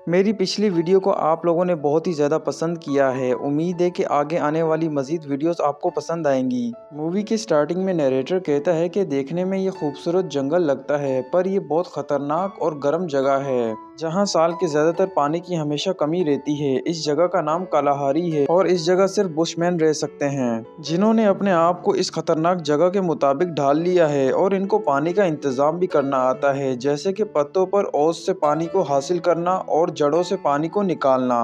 मेरी पिछली वीडियो को आप लोगों ने बहुत ही ज़्यादा पसंद किया है। उम्मीद है कि आगे आने वाली मज़ीद वीडियोस आपको पसंद आएंगी। मूवी के स्टार्टिंग में नरेटर कहता है कि देखने में ये खूबसूरत जंगल लगता है, पर ये बहुत ख़तरनाक और गर्म जगह है जहाँ साल के ज़्यादातर पानी की हमेशा कमी रहती है। इस जगह का नाम कालाहारी है और इस जगह सिर्फ बुशमैन रह सकते हैं, जिन्होंने अपने आप को इस खतरनाक जगह के मुताबिक ढाल लिया है और इनको पानी का इंतज़ाम भी करना आता है, जैसे कि पत्तों पर ओस से पानी को हासिल करना और जड़ों से पानी को निकालना।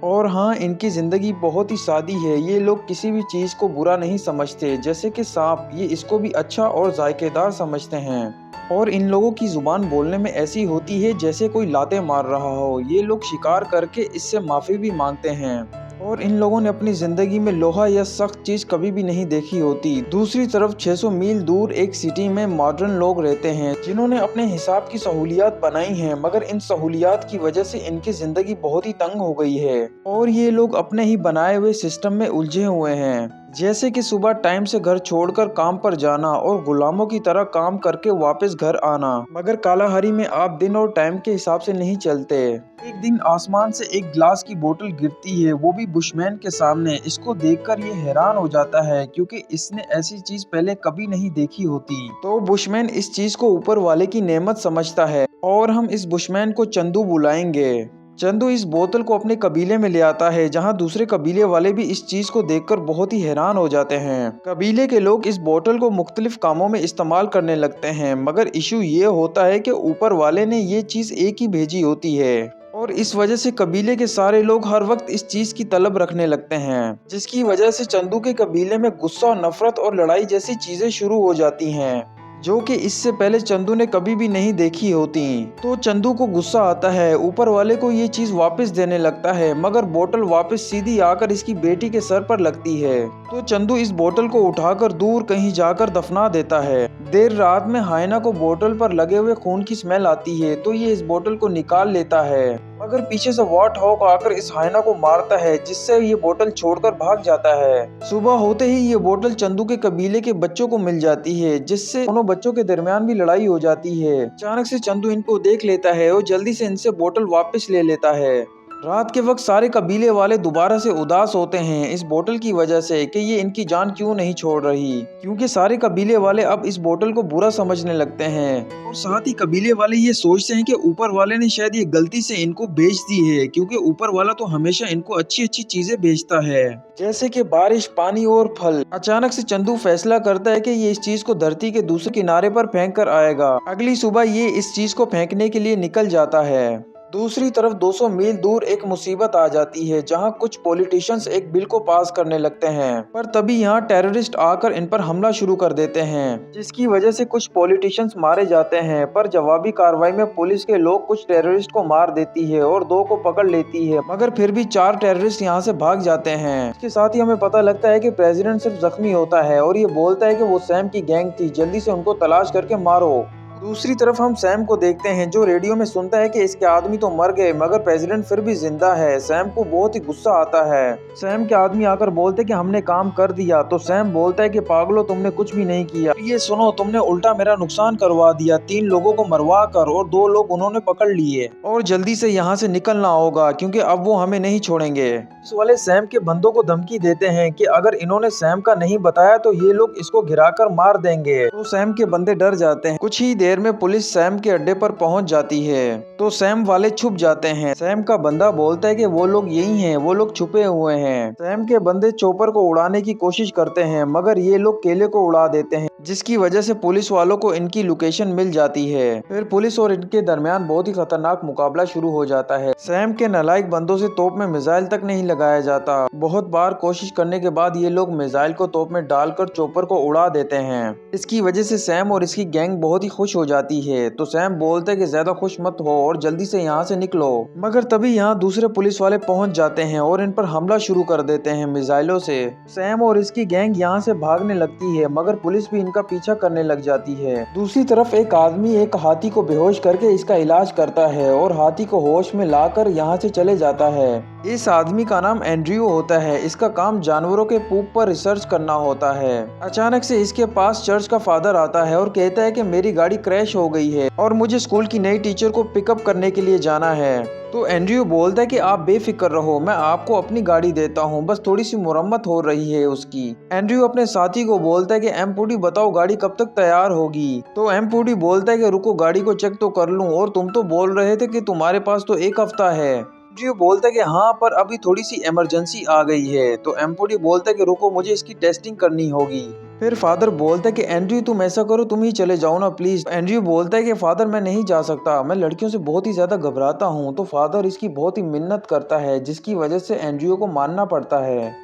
और हाँ, इनकी ज़िंदगी बहुत ही सादी है। ये लोग किसी भी चीज़ को बुरा नहीं समझते, जैसे कि सांप, ये इसको भी अच्छा और जायकेदार समझते हैं। और इन लोगों की ज़ुबान बोलने में ऐसी होती है जैसे कोई लाते मार रहा हो। ये लोग शिकार करके इससे माफ़ी भी मांगते हैं। और इन लोगों ने अपनी ज़िंदगी में लोहा या सख्त चीज़ कभी भी नहीं देखी होती। दूसरी तरफ 600 मील दूर एक सिटी में मॉडर्न लोग रहते हैं, जिन्होंने अपने हिसाब की सहूलियात बनाई हैं, मगर इन सहूलियात की वजह से इनकी ज़िंदगी बहुत ही तंग हो गई है और ये लोग अपने ही बनाए हुए सिस्टम में उलझे हुए हैं, जैसे कि सुबह टाइम से घर छोड़कर काम पर जाना और गुलामों की तरह काम करके वापस घर आना। मगर कालाहारी में आप दिन और टाइम के हिसाब से नहीं चलते। एक दिन आसमान से एक ग्लास की बोतल गिरती है, वो भी बुशमैन के सामने। इसको देखकर ये हैरान हो जाता है, क्योंकि इसने ऐसी चीज पहले कभी नहीं देखी होती। तो बुशमैन इस चीज को ऊपर वाले की नेमत समझता है और हम इस बुशमैन को चंदू बुलाएंगे। चंदू इस बोतल को अपने कबीले में ले आता है, जहां दूसरे कबीले वाले भी इस चीज को देखकर बहुत ही हैरान हो जाते हैं। कबीले के लोग इस बोतल को मुख्तलिफ कामों में इस्तेमाल करने लगते हैं, मगर इशू ये होता है कि ऊपर वाले ने ये चीज एक ही भेजी होती है और इस वजह से कबीले के सारे लोग हर वक्त इस चीज की तलब रखने लगते हैं, जिसकी वजह से चंदू के कबीले में गुस्सा, नफरत और लड़ाई जैसी चीजें शुरू हो जाती हैं, जो कि इससे पहले चंदू ने कभी भी नहीं देखी होती। तो चंदू को गुस्सा आता है, ऊपर वाले को ये चीज वापस देने लगता है, मगर बोतल वापस सीधी आकर इसकी बेटी के सर पर लगती है। तो चंदू इस बोतल को उठाकर दूर कहीं जाकर दफना देता है। देर रात में हाइना को बोतल पर लगे हुए खून की स्मेल आती है, तो ये इस बोतल को निकाल लेता है, मगर पीछे से वार्ट हॉग आकर इस हाइना को मारता है, जिससे ये बोतल छोड़कर भाग जाता है। सुबह होते ही ये बोतल चंदू के कबीले के बच्चों को मिल जाती है, जिससे दोनों बच्चों के दरमियान भी लड़ाई हो जाती है। अचानक से चंदू इनको देख लेता है और जल्दी से इनसे बोतल वापस ले लेता है। रात के वक्त सारे कबीले वाले दोबारा से उदास होते हैं इस बोतल की वजह से कि ये इनकी जान क्यों नहीं छोड़ रही, क्योंकि सारे कबीले वाले अब इस बोतल को बुरा समझने लगते हैं। और साथ ही कबीले वाले ये सोचते हैं कि ऊपर वाले ने शायद ये गलती से इनको बेच दी है, क्योंकि ऊपर वाला तो हमेशा इनको अच्छी अच्छी चीजें बेचता है, जैसे कि बारिश, पानी और फल। अचानक से चंदू फैसला करता है कि ये इस चीज को धरती के दूसरे किनारे पर फेंक कर आएगा। अगली सुबह ये इस चीज को फेंकने के लिए निकल जाता है। दूसरी तरफ 200 मील दूर एक मुसीबत आ जाती है, जहां कुछ पॉलिटिशियंस एक बिल को पास करने लगते हैं, पर तभी यहां टेररिस्ट आकर इन पर हमला शुरू कर देते हैं, जिसकी वजह से कुछ पॉलिटिशियंस मारे जाते हैं। पर जवाबी कार्रवाई में पुलिस के लोग कुछ टेररिस्ट को मार देती है और 2 को पकड़ लेती है, मगर फिर भी 4 टेररिस्ट यहां से भाग जाते हैं। इसके साथ ही हमें पता लगता है कि प्रेसिडेंट सिर्फ जख्मी होता है और ये बोलता है कि वो सैम की गैंग थी, जल्दी से उनको तलाश करके मारो। दूसरी तरफ हम सैम को देखते हैं, जो रेडियो में सुनता है कि इसके आदमी तो मर गए, मगर प्रेसिडेंट फिर भी जिंदा है। सैम को बहुत ही गुस्सा आता है। सैम के आदमी आकर बोलते कि हमने काम कर दिया, तो सैम बोलता है कि पागलो, तुमने कुछ भी नहीं किया। ये सुनो, तुमने उल्टा मेरा नुकसान करवा दिया, 3 लोगों को मरवा कर और 2 लोग उन्होंने पकड़ लिए, और जल्दी से यहाँ से निकलना होगा, क्योंकि अब वो हमें नहीं छोड़ेंगे। इस वाले सैम के बंदों को धमकी देते हैं कि अगर इन्होंने सैम का नहीं बताया तो ये लोग इसको गिराकर मार देंगे। तो सैम के बंदे डर जाते हैं। कुछ ही देर में पुलिस सैम के अड्डे पर पहुंच जाती है, तो सैम वाले छुप जाते हैं। सैम का बंदा बोलता है कि वो लोग यही हैं, वो लोग छुपे हुए हैं। सैम के बंदे चोपर को उड़ाने की कोशिश करते हैं, मगर ये लोग केले को उड़ा देते हैं, जिसकी वजह से पुलिस वालों को इनकी लोकेशन मिल जाती है। फिर पुलिस और इनके दरमियान बहुत ही खतरनाक मुकाबला शुरू हो जाता है। सैम के नालायक बंदों से तोप में मिसाइल तक नहीं लगाया जाता। बहुत बार कोशिश करने के बाद ये लोग मिसाइल को तोप में डालकर चोपर को उड़ा देते हैं। इसकी वजह से सैम और इसकी गैंग बहुत ही खुश हो जाती है। तो सैम बोलते हैं कि ज्यादा खुश मत हो और जल्दी से यहाँ से निकलो, मगर तभी यहाँ दूसरे पुलिस वाले पहुँच जाते हैं और इन पर हमला शुरू कर देते हैं मिसाइलों से। सैम और इसकी गैंग यहाँ से भागने लगती है, मगर पुलिस भी इनका पीछा करने लग जाती है। दूसरी तरफ एक आदमी एक हाथी को बेहोश करके इसका इलाज करता है और हाथी को होश में लाकर यहाँ से चले जाता है। इस आदमी का नाम एंड्रयू होता है। इसका काम जानवरों के पूप पर रिसर्च करना होता है। अचानक से इसके पास चर्च का फादर आता है और कहता है कि मेरी गाड़ी क्रैश हो गई है और मुझे स्कूल की नई टीचर को पिकअप करने के लिए जाना है। तो एंड्रयू बोलता है कि आप बेफिक्र रहो, मैं आपको अपनी गाड़ी देता हूँ, बस थोड़ी सी मुरम्मत हो रही है उसकी। एंड्रयू अपने साथी को बोलता है कि एम-पूडी बताओ गाड़ी कब तक तैयार होगी। तो एम-पूडी बोलता है कि रुको गाड़ी को चेक तो कर लूं, और तुम तो बोल रहे थे कि तुम्हारे पास तो 1 हफ्ता है। एंड्रयू बोलता है कि हाँ पर अभी थोड़ी सी इमरजेंसी आ गई है। तो एम-पूडी बोलता है कि रुको मुझे इसकी टेस्टिंग करनी होगी। फिर फादर बोलता है कि एंड्रयू तुम ऐसा करो, तुम ही चले जाओ ना प्लीज। एंड्रयू बोलता है कि फादर मैं नहीं जा सकता, मैं लड़कियों से बहुत ही ज्यादा घबराता हूँ। तो फादर इसकी बहुत ही मिन्नत करता है, जिसकी वजह से एंड्रयू को मानना पड़ता है।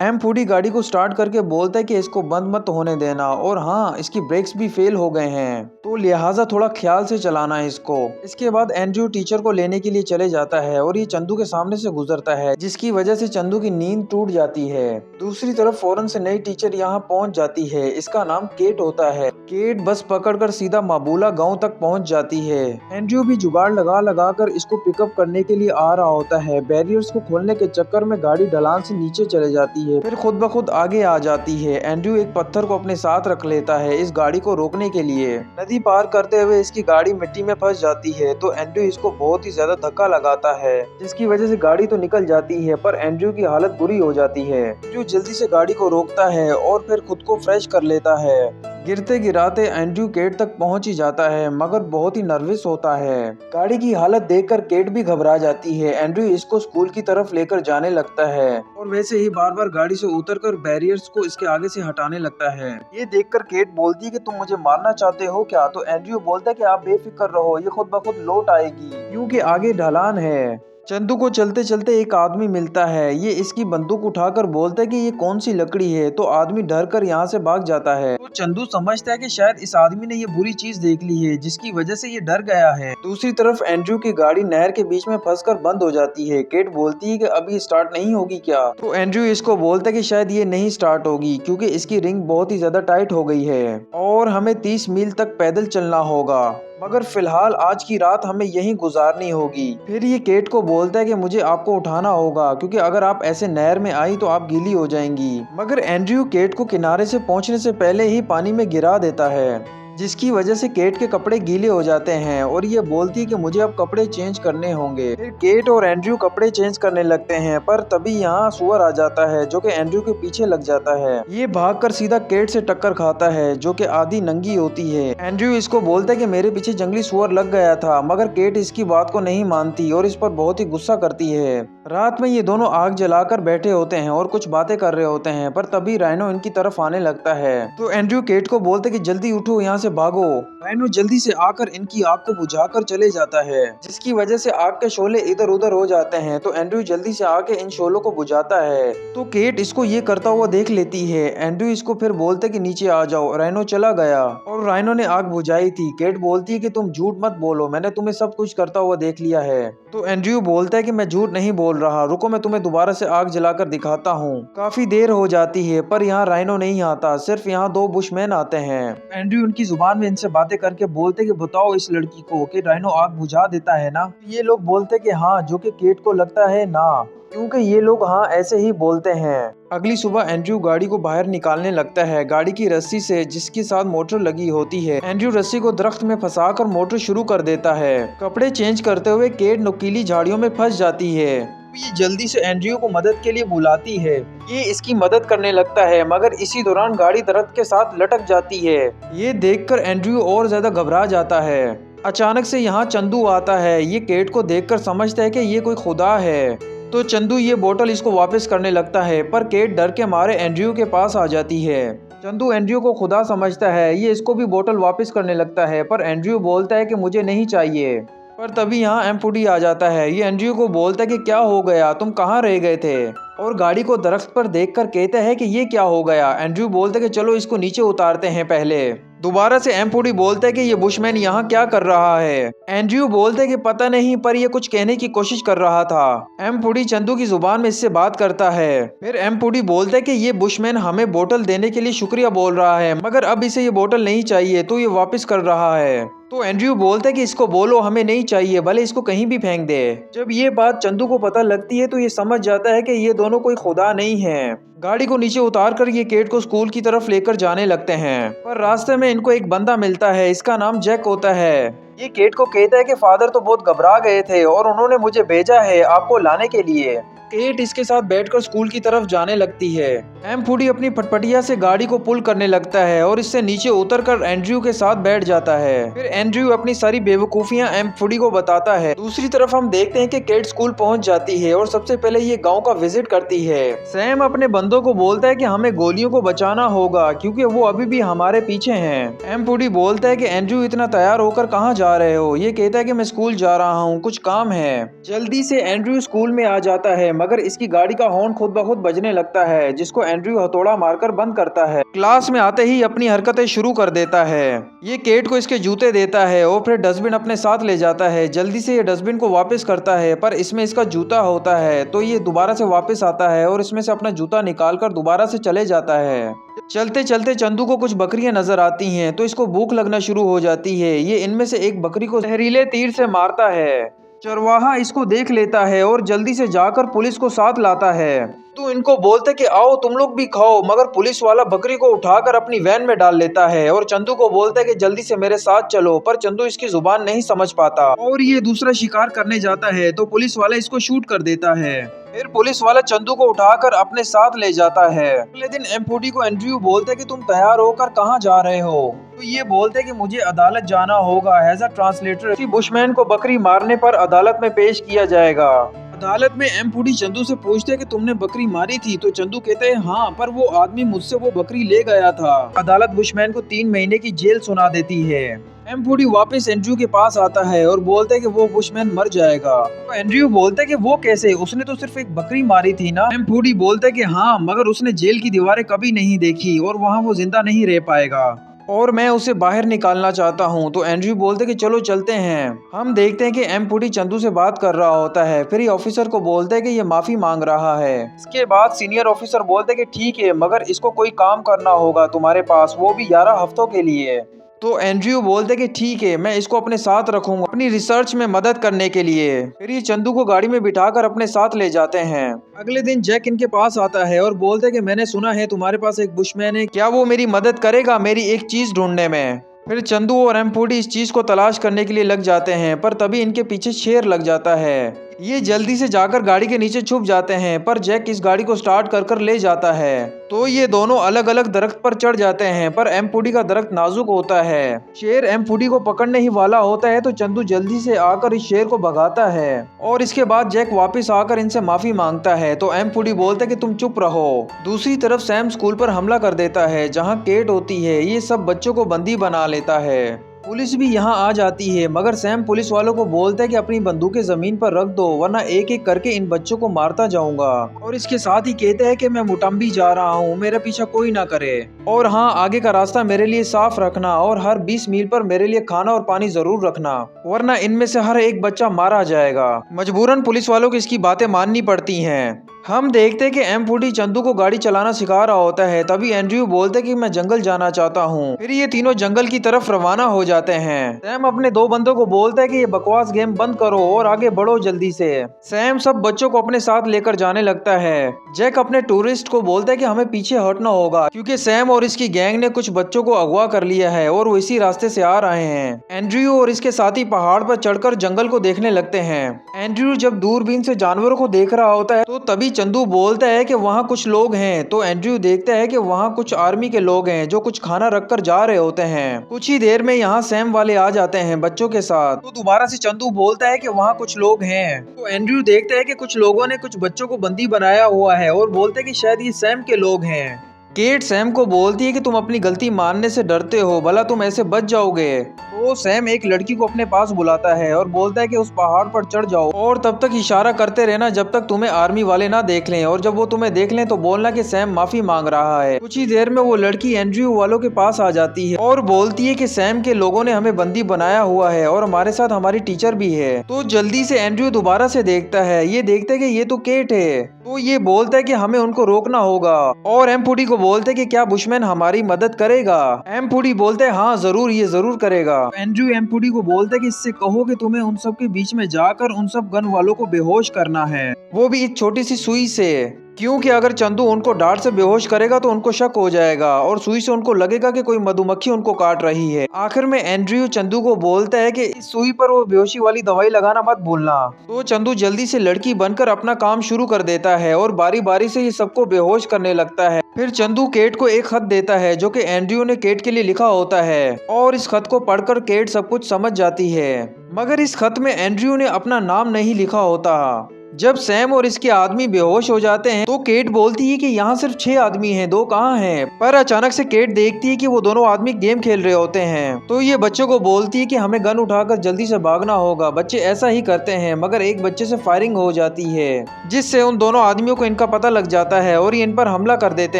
एम-पूडी गाड़ी को स्टार्ट करके बोलता है कि इसको बंद मत होने देना, और हाँ इसकी ब्रेक्स भी फेल हो गए हैं, तो लिहाजा थोड़ा ख्याल से चलाना है इसको। इसके बाद एंड्रयू टीचर को लेने के लिए चले जाता है, और ये चंदू के सामने से गुजरता है, जिसकी वजह से चंदू की नींद टूट जाती है। दूसरी तरफ फौरन से नई टीचर यहाँ पहुँच जाती है, इसका नाम केट होता है। केट बस पकड़कर सीधा माबूला गाँव तक पहुँच जाती है। एंड्रयू भी जुगाड़ लगा लगा कर इसको पिकअप करने के लिए आ रहा होता है। बैरियर्स को खोलने के चक्कर में गाड़ी ढलान से नीचे चले जाती है, फिर खुद ब खुद आगे आ जाती है। एंड्रयू एक पत्थर को अपने साथ रख लेता है इस गाड़ी को रोकने के लिए। नदी पार करते हुए इसकी गाड़ी मिट्टी में फंस जाती है, तो एंड्रयू इसको बहुत ही ज्यादा धक्का लगाता है, जिसकी वजह से गाड़ी तो निकल जाती है, पर एंड्रयू की हालत बुरी हो जाती है। एंड्रयू जल्दी से गाड़ी को रोकता है और फिर खुद को फ्रेश कर लेता है। गिरते गिराते एंड्रयू केट तक पहुंच ही जाता है, मगर बहुत ही नर्वस होता है। गाड़ी की हालत देखकर केट भी घबरा जाती है। एंड्रयू इसको स्कूल की तरफ लेकर जाने लगता है, और वैसे ही बार बार गाड़ी से उतरकर बैरियर्स को इसके आगे से हटाने लगता है। ये देखकर केट बोलती है कि तुम मुझे मारना चाहते हो क्या? तो एंड्रयू बोलता है कि आप बेफिक्र रहो, ये खुद ब खुद लौट आएगी, क्योंकि आगे ढलान है। चंदू को चलते चलते एक आदमी मिलता है। ये इसकी बंदूक उठाकर बोलता है कि ये कौन सी लकड़ी है, तो आदमी डर कर यहाँ से भाग जाता है। तो चंदू समझता है कि शायद इस आदमी ने ये बुरी चीज देख ली है, जिसकी वजह से ये डर गया है। दूसरी तरफ एंड्रयू की गाड़ी नहर के बीच में फंसकर बंद हो जाती है। केट बोलती है कि अब ये स्टार्ट नहीं होगी क्या? तो एंड्रयू इसको बोलता है कि शायद ये नहीं स्टार्ट होगी, क्योंकि इसकी रिंग बहुत ही ज्यादा टाइट हो गई है, और हमें 30 मील तक पैदल चलना होगा, मगर फिलहाल आज की रात हमें यहीं गुजारनी होगी। फिर ये केट को बोलता है कि मुझे आपको उठाना होगा, क्योंकि अगर आप ऐसे नहर में आई तो आप गीली हो जाएंगी। मगर एंड्रयू केट को किनारे से पहुंचने से पहले ही पानी में गिरा देता है, जिसकी वजह से केट के कपड़े गीले हो जाते हैं, और ये बोलती है कि मुझे अब कपड़े चेंज करने होंगे। फिर केट और एंड्रयू कपड़े चेंज करने लगते हैं, पर तभी यहाँ सुअर आ जाता है, जो कि एंड्रयू के पीछे लग जाता है। ये भागकर सीधा केट से टक्कर खाता है, जो कि आधी नंगी होती है। एंड्रयू इसको बोलता है कि मेरे पीछे जंगली सुअर लग गया था, मगर केट इसकी बात को नहीं मानती और इस पर बहुत ही गुस्सा करती है। रात में ये दोनों आग जलाकर बैठे होते हैं और कुछ बातें कर रहे होते हैं, पर तभी राइनो इनकी तरफ आने लगता है। तो एंड्रयू केट को बोलते कि जल्दी उठो, यहाँ से भागो। राइनो जल्दी से आकर इनकी आग को बुझाकर चले जाता है, जिसकी वजह से आग के शोले इधर उधर हो जाते हैं। तो एंड्रयू जल्दी से आके इन शोलों को बुझाता है, तो केट इसको ये करता हुआ देख लेती है। एंड्रयू इसको फिर बोलते कि नीचे आ जाओ। राइनो चला गया और राइनो ने आग बुझाई थी। केट बोलती है कि तुम झूठ मत बोलो, मैंने तुम्हें सब कुछ करता हुआ देख लिया है। तो एंड्रयू बोलता है कि मैं झूठ नहीं बोल रहा, रुको मैं तुम्हें दोबारा से आग जलाकर दिखाता हूँ। काफी देर हो जाती है, पर यहाँ राइनो नहीं आता, सिर्फ यहाँ 2 बुशमैन आते हैं। एंड्रयू उनकी जुबान में इनसे बातें करके बोलते कि बताओ इस लड़की को कि राइनो आग बुझा देता है ना? ये लोग बोलते कि हाँ, जो कि केट को लगता है ना, क्योंकि ये लोग हाँ ऐसे ही बोलते हैं। अगली सुबह एंड्रयू गाड़ी को बाहर निकालने लगता है, गाड़ी की रस्सी से, जिसके साथ मोटर लगी होती है। एंड्रयू रस्सी को दरख्त में फंसाकर मोटर शुरू कर देता है। कपड़े चेंज करते हुए केट नुकीली झाड़ियों में फंस जाती है। ये जल्दी से एंड्रयू को मदद के लिए बुलाती है। ये इसकी मदद करने लगता है, मगर इसी दौरान गाड़ी दरख्त के साथ लटक जाती है। ये देखकर एंड्रयू और ज्यादा घबरा जाता है। अचानक से यहाँ चंदू आता है। ये केट को देखकर समझता है कि ये कोई खुदा है, तो चंदू ये बोतल इसको वापस करने लगता है, पर केट डर के मारे एंड्रयू के पास आ जाती है। चंदू एंड्रयू को खुदा समझता है। ये इसको भी बोतल वापस करने लगता है, पर एंड्रयू बोलता है कि मुझे नहीं चाहिए। पर तभी यहाँ एम-पूडी आ जाता है। ये एंड्रयू को बोलता है कि क्या हो गया, तुम कहाँ रह गए थे, और गाड़ी को दरख्त पर देखकर कहता है कि ये क्या हो गया। एंड्रयू बोलता है कि चलो इसको नीचे उतारते हैं पहले। दोबारा से एम-पूडी बोलता है कि ये बुशमैन यहाँ क्या कर रहा है। एंड्रयू बोलता है कि पता नहीं, पर ये कुछ कहने की कोशिश कर रहा था। एम-पूडी चंदू की जुबान में इससे बात करता है। फिर एम-पूडी बोलता है कि ये बुशमैन हमें बोतल देने के लिए शुक्रिया बोल रहा है, मगर अब इसे ये बोतल नहीं चाहिए, तो ये वापस कर रहा है। तो एंड्रयू बोलता है कि इसको बोलो हमें नहीं चाहिए, भले इसको कहीं भी फेंक दे। जब ये बात चंदू को पता लगती है तो ये समझ जाता है कि ये दोनों कोई खुदा नहीं है। गाड़ी को नीचे उतार कर ये केट को स्कूल की तरफ लेकर जाने लगते हैं, पर रास्ते में इनको एक बंदा मिलता है, इसका नाम जैक होता है। ये केट को कहता है कि फादर तो बहुत घबरा गए थे और उन्होंने मुझे भेजा है आपको लाने के लिए। केट इसके साथ बैठकर स्कूल की तरफ जाने लगती है। एम फूडी अपनी फटफटिया से गाड़ी को पुल करने लगता है और इससे नीचे उतरकर एंड्रयू के साथ बैठ जाता है। फिर एंड्रयू अपनी सारी बेवकूफियां एम फूडी को बताता है। दूसरी तरफ हम देखते हैं कि केट स्कूल पहुंच जाती है और सबसे पहले ये गांव का विजिट करती है। सैम अपने बंदों को बोलता है कि हमें गोलियों को बचाना होगा क्योंकि वो अभी भी हमारे पीछे हैं। एम फूडी बोलता है कि एंड्रयू इतना तैयार होकर कहाँ जा रहे हो? ये कहता है कि मैं स्कूल जा रहा हूँ, कुछ काम है। जल्दी से एंड्रयू स्कूल में आ जाता है, मगर इसकी गाड़ी का हॉर्न खुद ब खुद बजने लगता है, जिसको एंड्रयू हथौड़ा मारकर बंद करता है। क्लास में आते ही अपनी हरकतें शुरू कर देता है। ये केट को इसके जूते देता है और फिर डस्टबिन अपने साथ ले जाता है। जल्दी से ये डस्टबिन को वापस करता है, पर इसमें इसका जूता होता है, तो ये दोबारा से वापस आता है और इसमें से अपना जूता निकालकर दोबारा से चले जाता है। चलते चलते चंदू को कुछ बकरियां नजर आती हैं, तो इसको भूख लगना शुरू हो जाती है। ये इनमें से एक बकरी को जहरीले तीर से मारता है। चरवाहा इसको देख लेता है और जल्दी से जाकर पुलिस को साथ लाता है। तो इनको बोलते कि आओ तुम लोग भी खाओ, मगर पुलिस वाला बकरी को उठाकर अपनी वैन में डाल लेता है और चंदू को बोलता है कि जल्दी से मेरे साथ चलो, पर चंदू इसकी जुबान नहीं समझ पाता और ये दूसरा शिकार करने जाता है, तो पुलिस वाला इसको शूट कर देता है। फिर पुलिस वाला चंदू को उठाकर अपने साथ ले जाता है। अगले दिन एम फूडी को एंड्रयू बोलता है कि तुम तैयार होकर कहाँ जा रहे हो? तो ये बोलते हैं कि मुझे अदालत जाना होगा एज अ ट्रांसलेटर। बुशमैन को बकरी मारने पर अदालत में पेश किया जाएगा। अदालत में एम फूडी चंदू से पूछते हैं कि तुमने बकरी मारी थी? तो चंदू कहते हैं हाँ, पर वो आदमी मुझसे वो बकरी ले गया था। अदालत बुशमैन को 3 महीने की जेल सुना देती है। एम फूडी वापस एंड्रयू के पास आता है और बोलता है कि वो बुशमैन मर जाएगा। तो एंड्रयू बोलता है कि वो कैसे? उसने तो सिर्फ एक बकरी मारी थी ना। एम फूडी बोलता है कि हाँ, मगर उसने जेल की दीवारें कभी नहीं देखी और वहाँ वो जिंदा नहीं रह पाएगा और मैं उसे बाहर निकालना चाहता हूँ। तो एंड्रयू बोलते कि चलो चलते हैं। हम देखते हैं कि एम फूडी चंदू से बात कर रहा होता है। फिर ये ऑफिसर को बोलते हैं कि ये माफी मांग रहा है। इसके बाद सीनियर ऑफिसर बोलते हैं कि ठीक है, मगर इसको कोई काम करना होगा तुम्हारे पास, वो भी 11 हफ्तों के लिए। तो एंड्रयू बोलते कि ठीक है, मैं इसको अपने साथ रखूंगा अपनी रिसर्च में मदद करने के लिए। फिर ये चंदू को गाड़ी में बिठाकर अपने साथ ले जाते हैं। अगले दिन जैक इनके पास आता है और बोलते कि मैंने सुना है तुम्हारे पास एक बुशमैन है, क्या वो मेरी मदद करेगा मेरी एक चीज ढूंढने में? फिर चंदू और एम फूडी इस चीज को तलाश करने के लिए लग जाते हैं, पर तभी इनके पीछे शेर लग जाता है। ये जल्दी से जाकर गाड़ी के नीचे छुप जाते हैं, पर जैक इस गाड़ी को स्टार्ट कर कर ले जाता है। तो ये दोनों अलग अलग दरख्त पर चढ़ जाते हैं, पर एम फूडी का दरख्त नाजुक होता है। शेर एम फूडी को पकड़ने ही वाला होता है, तो चंदू जल्दी से आकर इस शेर को भगाता है और इसके बाद जैक वापस आकर इनसे माफी मांगता है। तो एम फूडी बोलता है कि तुम चुप रहो। दूसरी तरफ सैम स्कूल पर हमला कर देता है जहाँ केट होती है। ये सब बच्चों को बंदी बना लेता है। पुलिस भी यहाँ आ जाती है, मगर सैम पुलिस वालों को बोलता है कि अपनी बंदूकें जमीन पर रख दो, वरना एक एक करके इन बच्चों को मारता जाऊंगा। और इसके साथ ही कहते हैं कि मैं मुटम्बी जा रहा हूँ, मेरा पीछा कोई ना करे, और हाँ, आगे का रास्ता मेरे लिए साफ रखना और हर 20 मील पर मेरे लिए खाना और पानी जरूर रखना, वरना इनमें से हर एक बच्चा मारा जाएगा। मजबूरन पुलिस वालों को इसकी बातें माननी पड़ती हैं। हम देखते हैं कि एम फूडी चंदू को गाड़ी चलाना सिखा रहा होता है। तभी एंड्रयू बोलते कि मैं जंगल जाना चाहता हूँ। फिर ये तीनों जंगल की तरफ रवाना हो जाते हैं। सैम अपने 2 बंदों को बोलता है कि ये बकवास गेम बंद करो और आगे बढ़ो जल्दी से। सैम सब बच्चों को अपने साथ लेकर जाने लगता है। जैक अपने टूरिस्ट को बोलता है कि हमें पीछे हटना होगा क्योंकि सैम और इसकी गैंग ने कुछ बच्चों को अगवा कर लिया है और वो इसी रास्ते से आ रहे हैं। एंड्रयू और इसके साथी पहाड़ पर चढ़कर जंगल को देखने लगते हैं। एंड्रयू जब दूरबीन से जानवरों को देख रहा होता है, तो तभी चंदू बोलता है कि वहाँ कुछ लोग हैं। तो एंड्रयू देखता है कि वहाँ कुछ आर्मी के लोग हैं जो कुछ खाना रखकर जा रहे होते हैं। कुछ ही देर में यहाँ सैम वाले आ जाते हैं बच्चों के साथ। तो दोबारा से चंदू बोलता है कि वहाँ कुछ लोग हैं। तो एंड्रयू देखता है कि कुछ लोगों ने कुछ बच्चों को बंदी बनाया हुआ है और बोलते हैं कि शायद ये सैम के लोग हैं। केट सैम को बोलती है कि तुम अपनी गलती मानने से डरते हो, भला तुम ऐसे बच जाओगे। तो सैम एक लड़की को अपने पास बुलाता है और बोलता है कि उस पहाड़ पर चढ़ जाओ और तब तक इशारा करते रहना जब तक तुम्हें आर्मी वाले ना देख लें, और जब वो तुम्हें देख लें तो बोलना कि सैम माफी मांग रहा है। कुछ ही देर में वो लड़की एंड्रयू वालों के पास आ जाती है और बोलती है कि सैम के लोगों ने हमें बंदी बनाया हुआ है और हमारे साथ हमारी टीचर भी है। तो जल्दी से एंड्रयू दोबारा से देखता है। ये देखते कि ये तो केट है। तो ये बोलता है कि हमें उनको रोकना होगा और एम फूडी को बोलते कि क्या बुशमैन हमारी मदद करेगा। एम फूडी बोलते हैं हाँ जरूर, ये जरूर करेगा। एंड्रयू एम्पुडी को बोलता है कि इससे कहो कि तुम्हें उन सब के बीच में जाकर उन सब गन वालों को बेहोश करना है, वो भी एक छोटी सी सुई से, क्योंकि अगर चंदू उनको डांट से बेहोश करेगा तो उनको शक हो जाएगा और सुई से उनको लगेगा कि कोई मधुमक्खी उनको काट रही है। आखिर में एंड्रयू चंदू को बोलता है कि इस सुई पर वो बेहोशी वाली दवाई लगाना मत भूलना। तो चंदू जल्दी से लड़की बनकर अपना काम शुरू कर देता है और बारी बारी से ये सबको बेहोश करने लगता है। फिर चंदू केट को एक खत देता है जो कि एंड्रयू ने केट के लिए लिखा होता है और इस खत को पढ़कर केट सब कुछ समझ जाती है, मगर इस खत में एंड्रयू ने अपना नाम नहीं लिखा होता। जब सैम और इसके आदमी बेहोश हो जाते हैं तो केट बोलती है कि यहाँ सिर्फ 6 आदमी हैं, 2 कहाँ हैं? पर अचानक से केट देखती है कि वो दोनों आदमी गेम खेल रहे होते हैं। तो ये बच्चों को बोलती है कि हमें गन उठाकर जल्दी से भागना होगा। बच्चे ऐसा ही करते हैं, मगर एक बच्चे से फायरिंग हो जाती है जिससे उन दोनों आदमियों को इनका पता लग जाता है और ये इन पर हमला कर देते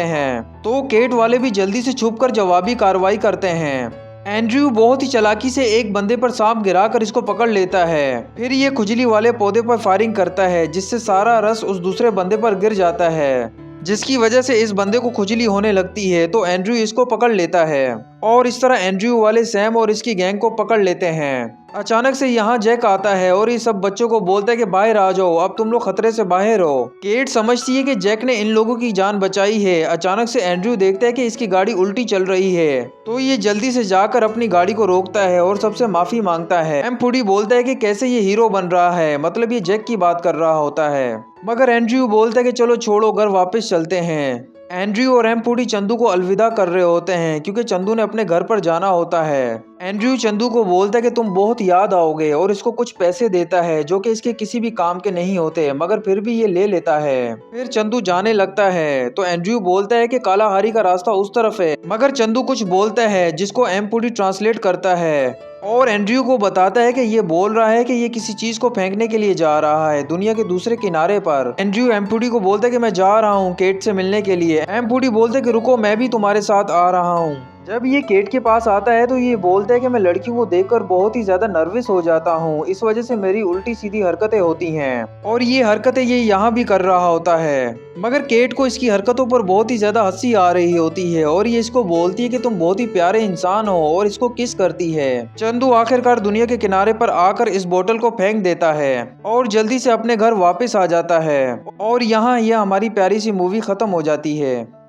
हैं। तो केट वाले भी जल्दी से छुपकर जवाबी कार्रवाई करते हैं। एंड्रयू बहुत ही चालाकी से एक बंदे पर सांप गिराकर इसको पकड़ लेता है। फिर ये खुजली वाले पौधे पर फायरिंग करता है जिससे सारा रस उस दूसरे बंदे पर गिर जाता है, जिसकी वजह से इस बंदे को खुजली होने लगती है। तो एंड्रयू इसको पकड़ लेता है और इस तरह एंड्रयू वाले सैम और इसकी गैंग को पकड़ लेते हैं। अचानक से यहाँ जैक आता है और ये सब बच्चों को बोलता है कि बाहर आ जाओ, अब तुम लोग खतरे से बाहर हो। केट समझती है कि जैक ने इन लोगों की जान बचाई है। अचानक से एंड्रयू देखता है कि इसकी गाड़ी उल्टी चल रही है, तो ये जल्दी से जाकर अपनी गाड़ी को रोकता है और सबसे माफी मांगता है। एम्पुडी बोलता है कि कैसे ये हीरो बन रहा है, मतलब ये जैक की बात कर रहा होता है, मगर एंड्रयू बोलता है कि चलो छोड़ो, घर वापस चलते हैं। एंड्रयू और एम्पुडी चंदू को अलविदा कर रहे होते हैं क्योंकि चंदू ने अपने घर पर जाना होता है। एंड्रयू चंदू को बोलता है कि तुम बहुत याद आओगे और इसको कुछ पैसे देता है जो कि इसके किसी भी काम के नहीं होते, मगर फिर भी ये ले लेता है। फिर चंदू जाने लगता है तो एंड्रयू बोलता है कि कालाहारी का रास्ता उस तरफ है, मगर चंदू कुछ बोलता है जिसको एम्पुडी ट्रांसलेट करता है और एंड्रयू को बताता है कि ये बोल रहा है कि ये किसी चीज को फेंकने के लिए जा रहा है दुनिया के दूसरे किनारे पर। एंड्रयू एम्पुडी को बोलता है कि मैं जा रहा हूँ केट से मिलने के लिए। एम्पुडी बोलते कि रुको, मैं भी तुम्हारे साथ आ रहा हूँ। जब ये केट के पास आता है तो ये बोलता है कि मैं लड़कियों को देखकर बहुत ही ज्यादा नर्वस हो जाता हूँ, इस वजह से मेरी उल्टी सीधी हरकतें होती हैं और ये हरकतें ये यहाँ भी कर रहा होता है। मगर केट को इसकी हरकतों पर बहुत ही ज्यादा हंसी आ रही होती है और ये इसको बोलती है कि तुम बहुत ही प्यारे इंसान हो और इसको किस करती है। चंदू आखिरकार दुनिया के किनारे पर आकर इस बोतल को फेंक देता है और जल्दी से अपने घर वापस आ जाता है और यहाँ यह हमारी प्यारी सी मूवी खत्म हो जाती है।